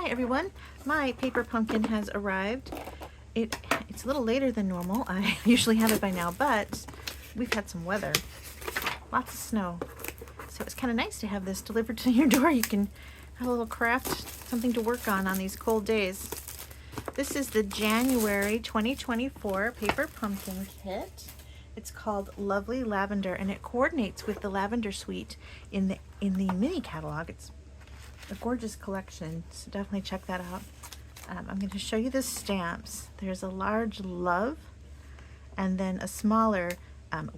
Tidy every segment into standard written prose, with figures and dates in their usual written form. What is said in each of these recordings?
Hi everyone, my paper pumpkin has arrived. It's a little later than normal. I usually have it by now, but we've had some weather, lots of snow. So it's kind of nice to have this delivered to your door. You can have a little craft, something to work on these cold days. This is the January 2024 Paper Pumpkin Kit. It's called Lovely Lavender, and it coordinates with the Lavender Suite in the mini catalog. It's a gorgeous collection, so definitely check that out. I'm going to show you the stamps. There's a large love, and then a smaller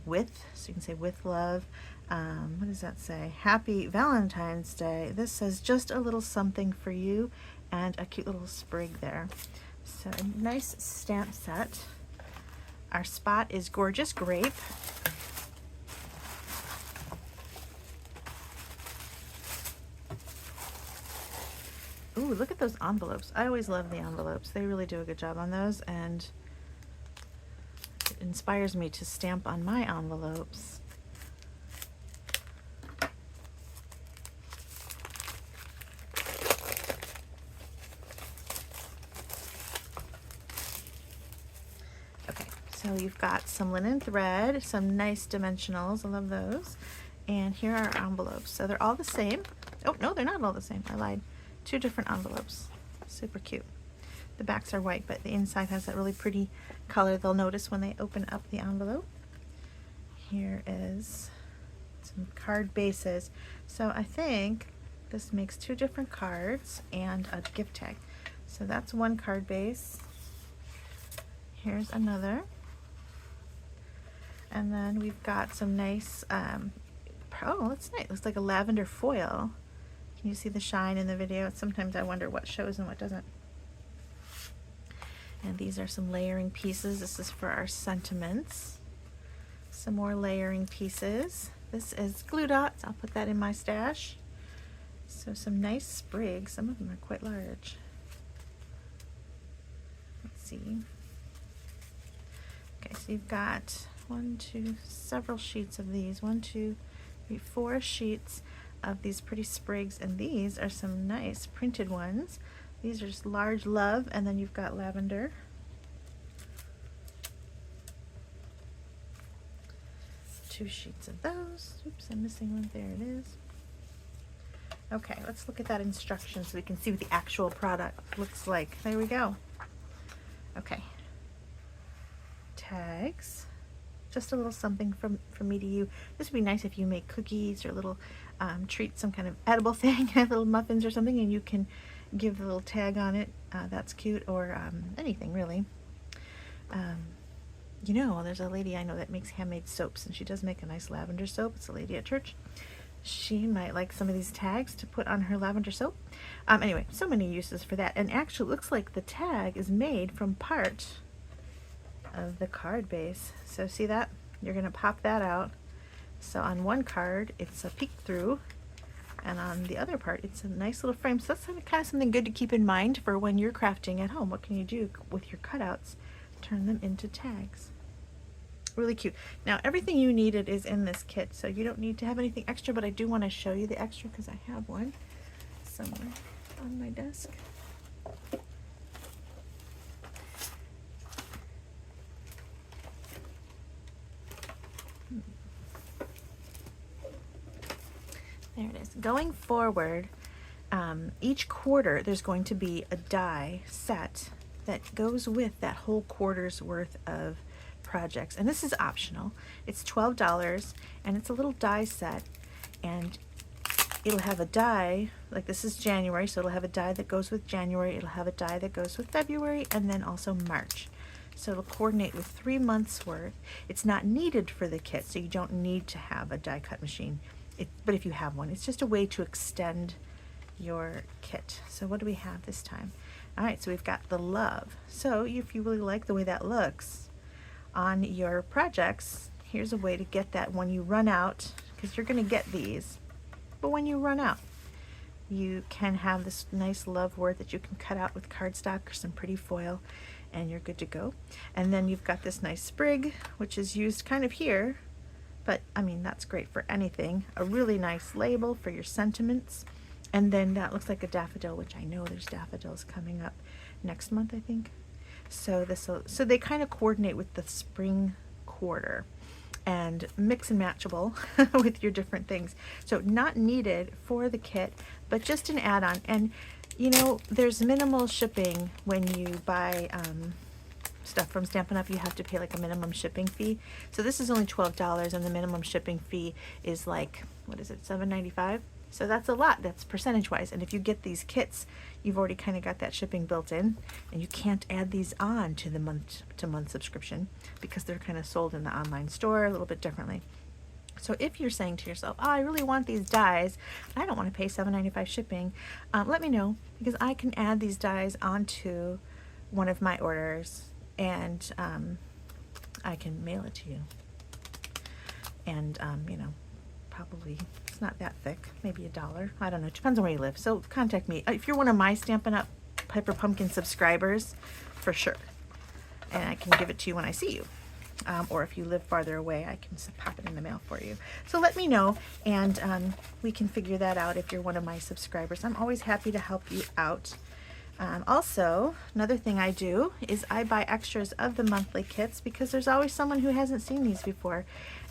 with, so you can say with love. What does that say? Happy Valentine's Day. This says just a little something for you, and a cute little sprig there. So a nice stamp set. Our spot is Gorgeous Grape. Ooh, look at those envelopes. I always love the envelopes. They really do a good job on those, and it inspires me to stamp on my envelopes. Okay, so you've got some linen thread, some nice dimensionals. I love those. And here are our envelopes. So they're all the same. Oh, no, they're not all the same. I lied. 2 different envelopes. Super cute. The backs are white, but the inside has that really pretty color they'll notice when they open up the envelope. Here is some card bases. So I think this makes 2 different cards and a gift tag. So that's one card base. Here's another. And then we've got some nice, oh, that's nice. Looks like a lavender foil. Can you see the shine in the video? Sometimes I wonder what shows and what doesn't. And these are some layering pieces. This is for our sentiments. Some more layering pieces. This is glue dots. I'll put that in my stash. So some nice sprigs. Some of them are quite large. Let's see. Okay, so you've got several sheets of these. 1, 2, 3, 4 sheets of these pretty sprigs, and these are some nice printed ones. These are just large love, and then you've got lavender. Two sheets of those. Oops, I'm missing one. There it is. Okay, let's look at that instruction so we can see what the actual product looks like. There we go. Okay. Tags. Just a little something from me to you. This would be nice if you make cookies or little treats, some kind of edible thing, little muffins or something, and you can give the little tag on it. That's cute, or anything really. You know, there's a lady I know that makes handmade soaps, and she does make a nice lavender soap. It's a lady at church. She might like some of these tags to put on her lavender soap. Anyway, so many uses for that. And actually it looks like the tag is made from part of the card base. So see that? You're going to pop that out. So on one card it's a peek through, and on the other part it's a nice little frame. So that's kind of something good to keep in mind for when you're crafting at home. What can you do with your cutouts? Turn them into tags. Really cute. Now everything you needed is in this kit, so you don't need to have anything extra, but I do want to show you the extra because I have one somewhere on my desk. There it is. Going forward, each quarter there's going to be a die set that goes with that whole quarter's worth of projects, and this is optional. It's $12, and it's a little die set, and it'll have a die, like this is January, so it'll have a die that goes with January, it'll have a die that goes with February, and then also March. So it'll coordinate with 3 months worth. It's not needed for the kit, so you don't need to have a die cut machine. But if you have one, it's just a way to extend your kit. So what do we have this time? All right, so we've got the love. So if you really like the way that looks on your projects, here's a way to get that when you run out, because you're going to get these, but when you run out, you can have this nice love word that you can cut out with cardstock or some pretty foil, and you're good to go. And then you've got this nice sprig, which is used kind of here, but I mean that's great for anything. A really nice label for your sentiments. And then that looks like a daffodil, which I know there's daffodils coming up next month, I think. So so they kind of coordinate with the spring quarter and mix and matchable with your different things. So not needed for the kit, but just an add-on. And you know, there's minimal shipping when you buy stuff from Stampin' Up. You have to pay like a minimum shipping fee. So this is only $12, and the minimum shipping fee is like, what is it, $7.95? So that's a lot. That's percentage-wise. And if you get these kits, you've already kind of got that shipping built in, and you can't add these on to the month-to-month subscription because they're kind of sold in the online store a little bit differently. So if you're saying to yourself, oh, I really want these dies, I don't want to pay $7.95 shipping, let me know, because I can add these dies onto one of my orders, and I can mail it to you. And, you know, probably it's not that thick, maybe $1. I don't know. It depends on where you live. So contact me if you're one of my Stampin' Up Paper Pumpkin subscribers, for sure. And I can give it to you when I see you. Or if you live farther away, I can pop it in the mail for you. So let me know, and we can figure that out if you're one of my subscribers. I'm always happy to help you out. Also, another thing I do is I buy extras of the monthly kits, because there's always someone who hasn't seen these before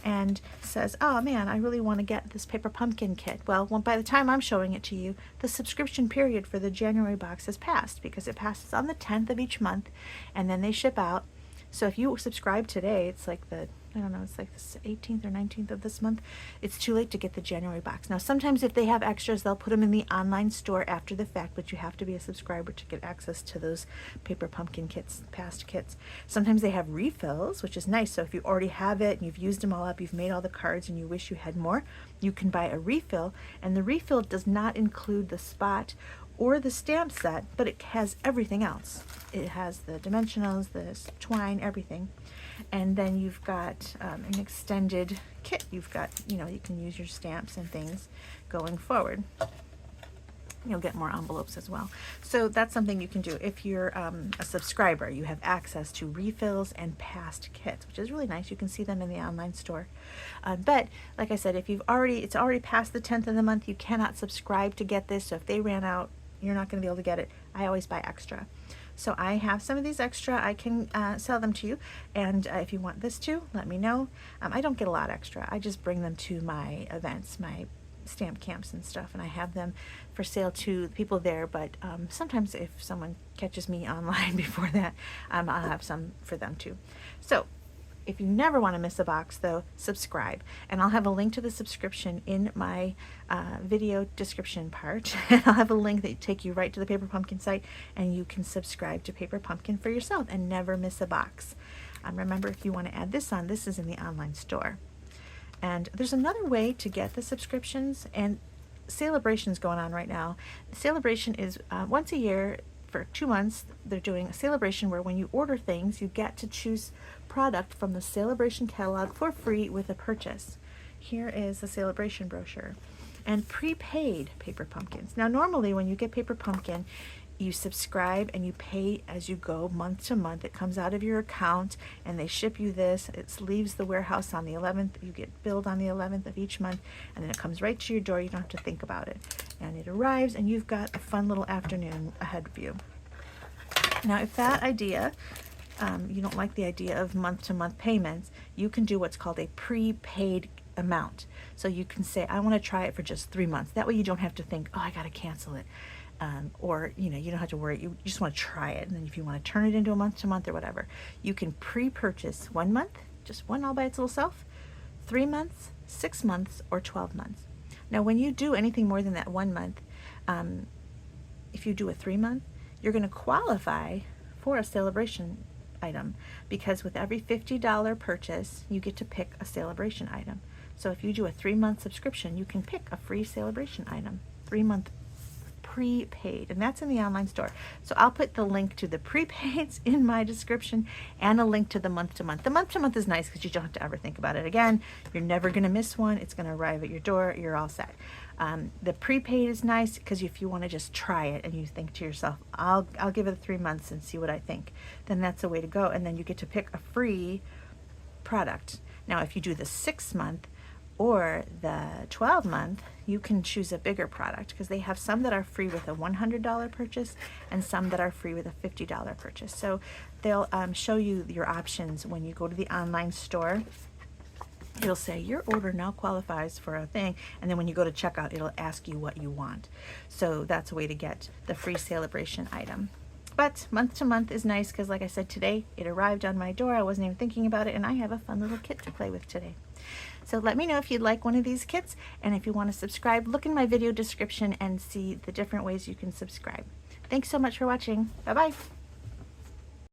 and says, oh man, I really want to get this Paper Pumpkin kit. Well, by the time I'm showing it to you, the subscription period for the January box has passed, because it passes on the 10th of each month, and then they ship out. So if you subscribe today, it's like the, I don't know, it's like the 18th or 19th of this month. It's too late to get the January box. Now, sometimes if they have extras, they'll put them in the online store after the fact, but you have to be a subscriber to get access to those Paper Pumpkin kits, past kits. Sometimes they have refills, which is nice. So if you already have it and you've used them all up, you've made all the cards and you wish you had more, you can buy a refill. And the refill does not include the spot or the stamp set, but it has everything else. It has the dimensionals, the twine, everything. And then you've got an extended kit. You've got, you know, you can use your stamps and things going forward. You'll get more envelopes as well. So that's something you can do. If you're a subscriber, you have access to refills and past kits, which is really nice. You can see them in the online store. But like I said, if it's already past the 10th of the month, you cannot subscribe to get this. So if they ran out, you're not going to be able to get it. I always buy extra. So I have some of these extra. I can sell them to you. And if you want this too, let me know. I don't get a lot extra. I just bring them to my events, my stamp camps and stuff, and I have them for sale to the people there. But sometimes if someone catches me online before that, I'll have some for them too. So if you never want to miss a box, though, subscribe. And I'll have a link to the subscription in my video description part. And I'll have a link that will take you right to the Paper Pumpkin site, and you can subscribe to Paper Pumpkin for yourself and never miss a box. Remember, if you want to add this on, this is in the online store. And there's another way to get the subscriptions, and Celebration's going on right now. Celebration is once a year. For 2 months, they're doing a celebration where when you order things, you get to choose product from the Celebration catalog for free with a purchase. Here is the Celebration brochure. And prepaid Paper Pumpkins. Now, normally when you get Paper Pumpkin, you subscribe and you pay as you go, month to month. It comes out of your account and they ship you this. It leaves the warehouse on the 11th. You get billed on the 11th of each month, and then it comes right to your door. You don't have to think about it. And it arrives, and you've got a fun little afternoon ahead of you. Now, if that idea, you don't like the idea of month-to-month payments, you can do what's called a prepaid amount. So you can say, I want to try it for just 3 months. That way you don't have to think, oh, I got to cancel it. Or, you know, you don't have to worry. You just want to try it. And then if you want to turn it into a month-to-month or whatever, you can pre-purchase 1 month, just one all by its little self, 3 months, 6 months, or 12 months. Now, when you do anything more than that 1 month, if you do a 3 month, you're going to qualify for a Celebration item, because with every $50 purchase, you get to pick a Celebration item. So if you do a 3 month subscription, you can pick a free Celebration item, 3 month prepaid, and that's in the online store. So I'll put the link to the prepaids in my description and a link to the month-to-month. The month-to-month is nice because you don't have to ever think about it again. You're never going to miss one. It's going to arrive at your door. You're all set. The prepaid is nice because if you want to just try it and you think to yourself, I'll give it 3 months and see what I think, then that's the way to go. And then you get to pick a free product. Now, if you do the 6 month, Or the 12-month, you can choose a bigger product because they have some that are free with a $100 purchase and some that are free with a $50 purchase. So they'll show you your options when you go to the online store. It'll say your order now qualifies for a thing, and then when you go to checkout, it'll ask you what you want. So that's a way to get the free celebration item. But month to month is nice because, like I said, today it arrived on my door. I wasn't even thinking about it, and I have a fun little kit to play with today. So let me know if you'd like one of these kits, and if you want to subscribe, look in my video description and see the different ways you can subscribe. Thanks so much for watching. Bye-bye.